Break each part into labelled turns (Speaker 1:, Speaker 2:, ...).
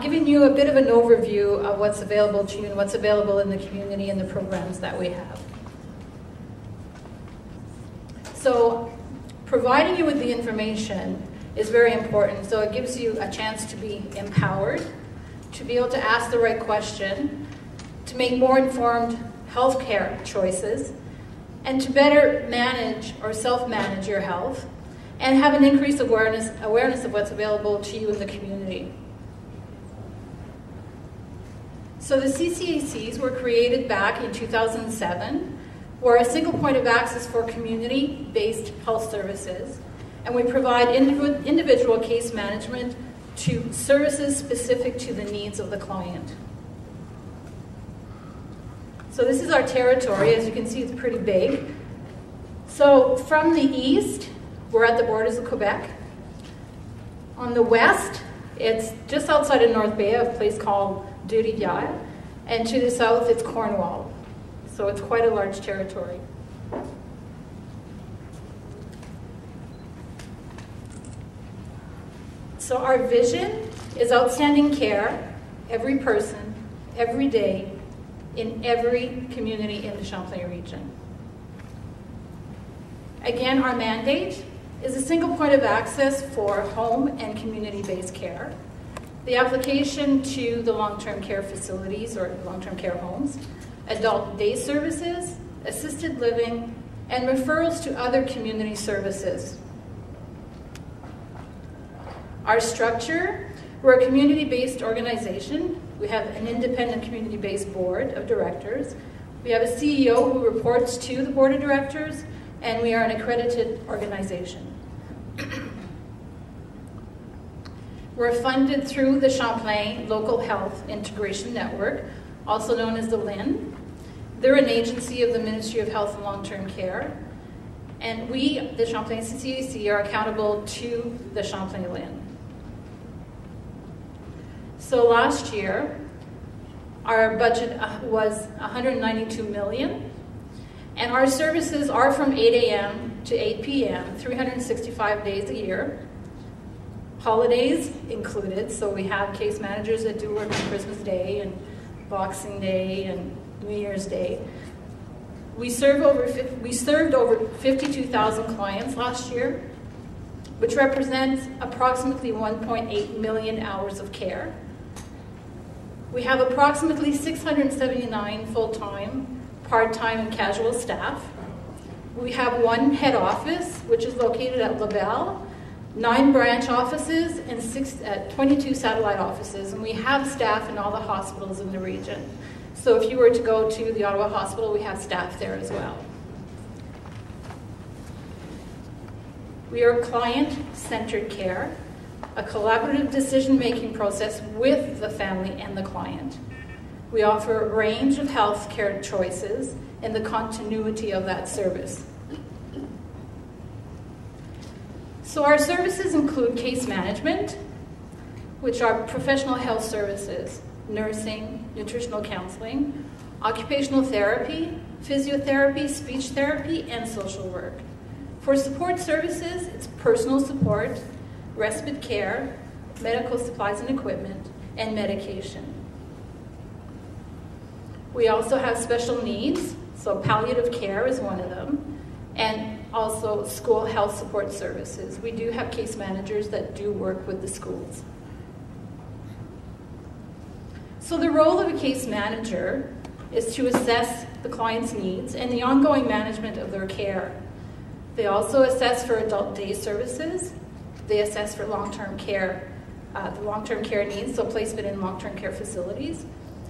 Speaker 1: giving you a bit of an overview of what's available to you and what's available in the community and the programs that we have. So providing you with the information is very important. So it gives you a chance to be empowered, to be able to ask the right question, to make more informed healthcare choices, and to better manage or self-manage your health, and have an increased awareness of what's available to you in the community. So the CCACs were created back in 2007. We're a single point of access for community-based health services, and we provide individual case management to services specific to the needs of the client. So this is our territory. As you can see, it's pretty big. So from the east, we're at the borders of Quebec. On the west, it's just outside of North Bay, a place called Deux-Rivières, and to the south, it's Cornwall. So it's quite a large territory. So our vision is outstanding care, every person, every day, in every community in the Champlain region. Again, our mandate is a single point of access for home and community-based care, the application to the long-term care facilities or long-term care homes, adult day services, assisted living, and referrals to other community services. Our structure, we're a community-based organization. We have an independent community-based board of directors. We have a CEO who reports to the board of directors, and we are an accredited organization. We're funded through the Champlain Local Health Integration Network, also known as the LIN. They're an agency of the Ministry of Health and Long-Term Care, and we, the Champlain CCAC, are accountable to the Champlain LIN. So last year, our budget was $192 million, and our services are from 8 a.m. to 8 p.m., 365 days a year. Holidays included, so we have case managers that do work on Christmas Day and Boxing Day and New Year's Day. We served over 52,000 clients last year, which represents approximately 1.8 million hours of care. We have approximately 679 full-time, part-time, and casual staff. We have one head office, which is located at Laval, 9 branch offices, and 22 satellite offices, and we have staff in all the hospitals in the region. So if you were to go to the Ottawa Hospital, we have staff there as well. We are client-centered care, a collaborative decision-making process with the family and the client. We offer a range of health care choices in the continuity of that service. So our services include case management, which are professional health services, nursing, nutritional counseling, occupational therapy, physiotherapy, speech therapy, and social work. For support services, it's personal support, respite care, medical supplies and equipment, and medication. We also have special needs, so palliative care is one of them, and also school health support services. We do have case managers that do work with the schools. So the role of a case manager is to assess the client's needs and the ongoing management of their care. They also assess for adult day services. They assess for long-term care, the long-term care needs, so placement in long-term care facilities.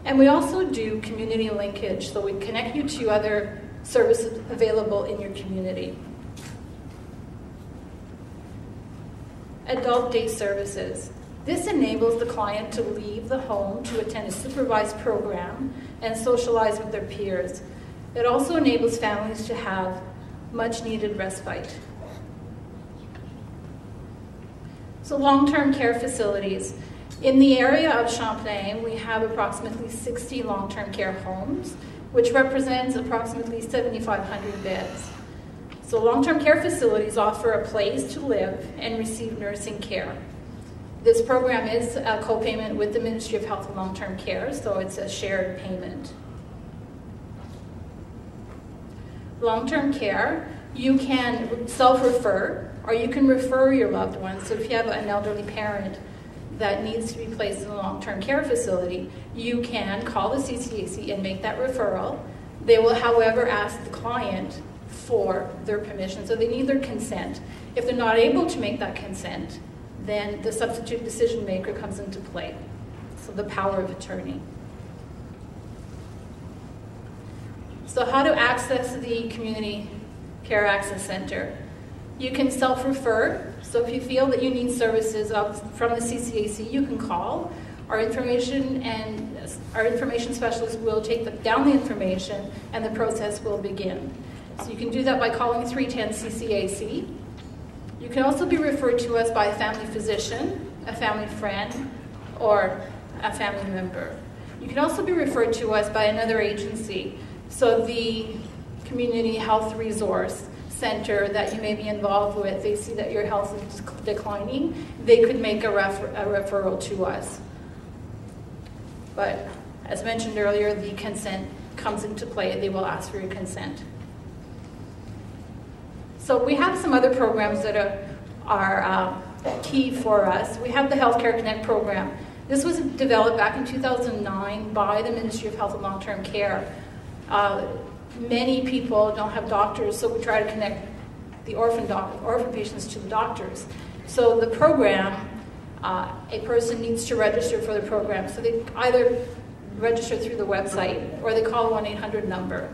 Speaker 1: And we also do community linkage, so we connect you to other services available in your community. Adult day services. This enables the client to leave the home to attend a supervised program and socialize with their peers. It also enables families to have much-needed respite. So long-term care facilities. In the area of Champlain, we have approximately 60 long-term care homes, which represents approximately 7,500 beds. So long-term care facilities offer a place to live and receive nursing care. This program is a co-payment with the Ministry of Health and Long-Term Care, so it's a shared payment. Long-term care, you can self-refer, or you can refer your loved ones. So if you have an elderly parent that needs to be placed in a long-term care facility, you can call the CCAC and make that referral. They will, however, ask the client for their permission, so they need their consent. If they're not able to make that consent, then the substitute decision maker comes into play, so the power of attorney. So how to access the Community Care Access Center? You can self-refer, so if you feel that you need services from the CCAC, you can call. Our information specialist will take down the information and the process will begin. So you can do that by calling 310 CCAC. You can also be referred to us by a family physician, a family friend, or a family member. You can also be referred to us by another agency. So the Community Health Resource Center that you may be involved with, they see that your health is declining, they could make a referral to us. But as mentioned earlier, the consent comes into play. They will ask for your consent. So we have some other programs that are key for us. We have the Healthcare Connect program. This was developed back in 2009 by the Ministry of Health and Long-Term Care. Many people don't have doctors, so we try to connect the orphan patients to the doctors. So the program, a person needs to register for the program. So they either register through the website or they call a 1-800 number.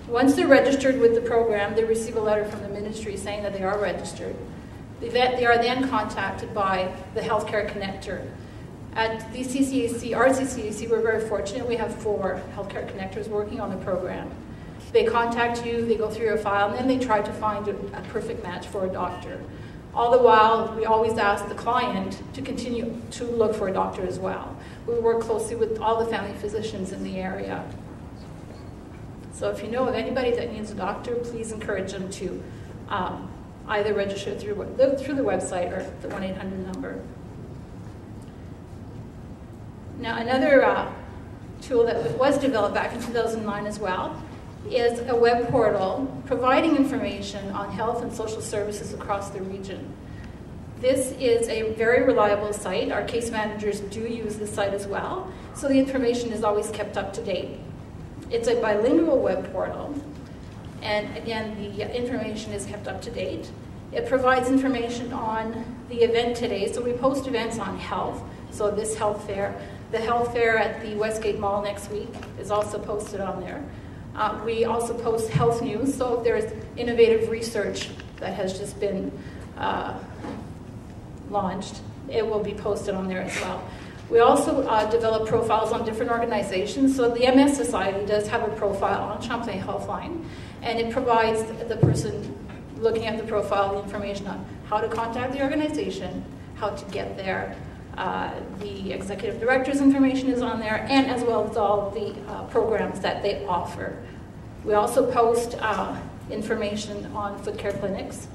Speaker 1: Once they're registered with the program, they receive a letter from the ministry saying that they are registered. They are then contacted by the Healthcare Connector. At the CCAC, our CCAC, we're very fortunate. We have 4 healthcare connectors working on the program. They contact you, they go through your file, and then they try to find a perfect match for a doctor. All the while, we always ask the client to continue to look for a doctor as well. We work closely with all the family physicians in the area. So if you know of anybody that needs a doctor, please encourage them to either register through the website or the 1-800 number. Now, another tool that was developed back in 2009 as well is a web portal providing information on health and social services across the region. This is a very reliable site. Our case managers do use this site as well, so the information is always kept up to date. It's a bilingual web portal, and again, the information is kept up to date. It provides information on the event today, so we post events on health, so this health fair. The health fair at the Westgate Mall next week is also posted on there. We also post health news, so if there's innovative research that has just been launched, it will be posted on there as well. We also develop profiles on different organizations. So the MS Society does have a profile on Champlain Healthline, and it provides the person looking at the profile the information on how to contact the organization, how to get there. The executive director's information is on there, and as well as all the programs that they offer. We also post information on foot care clinics,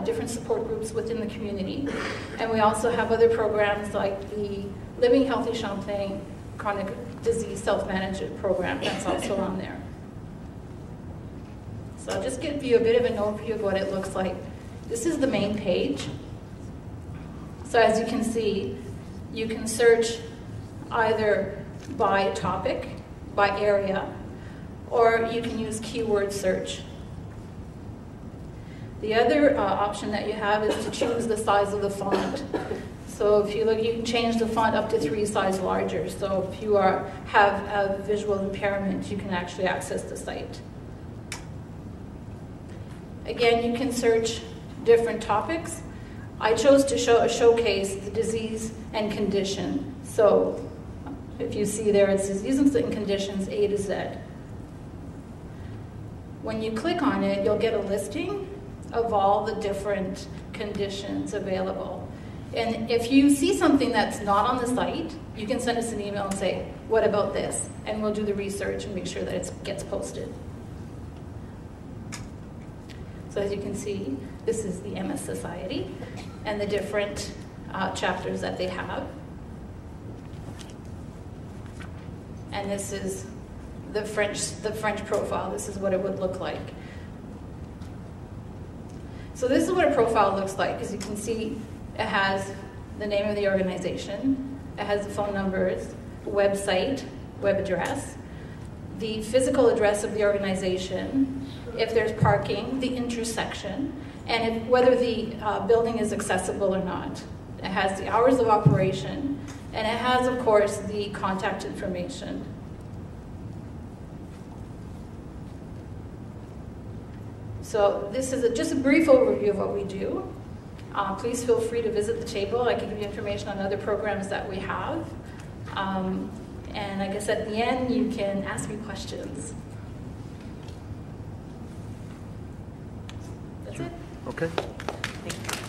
Speaker 1: different support groups within the community, and we also have other programs like the Living Healthy Champlain Chronic Disease Self-Management Program that's also on there. So I'll just give you a bit of an overview of what it looks like. This is the main page. So as you can see, you can search either by topic, by area, or you can use keyword search. The other option that you have is to choose the size of the font. So if you look, you can change the font up to 3 sizes larger. So if you have a visual impairment, you can actually access the site. Again, you can search different topics. I chose to showcase the disease and condition. So if you see there, it says diseases and conditions A to Z. When you click on it, you'll get a listing of all the different conditions available. And if you see something that's not on the site, you can send us an email and say, what about this? And we'll do the research and make sure that it gets posted. So as you can see, this is the MS Society and the different chapters that they have. And this is the French profile. This is what it would look like. So this is what a profile looks like. As you can see, it has the name of the organization, it has the phone numbers, website, web address, the physical address of the organization, if there's parking, the intersection, and whether the building is accessible or not. It has the hours of operation, and it has, of course, the contact information. So this is just a brief overview of what we do. Please feel free to visit the table. I can give you information on other programs that we have. And I guess at the end, you can ask me questions. That's it.
Speaker 2: Okay.
Speaker 1: Thank you.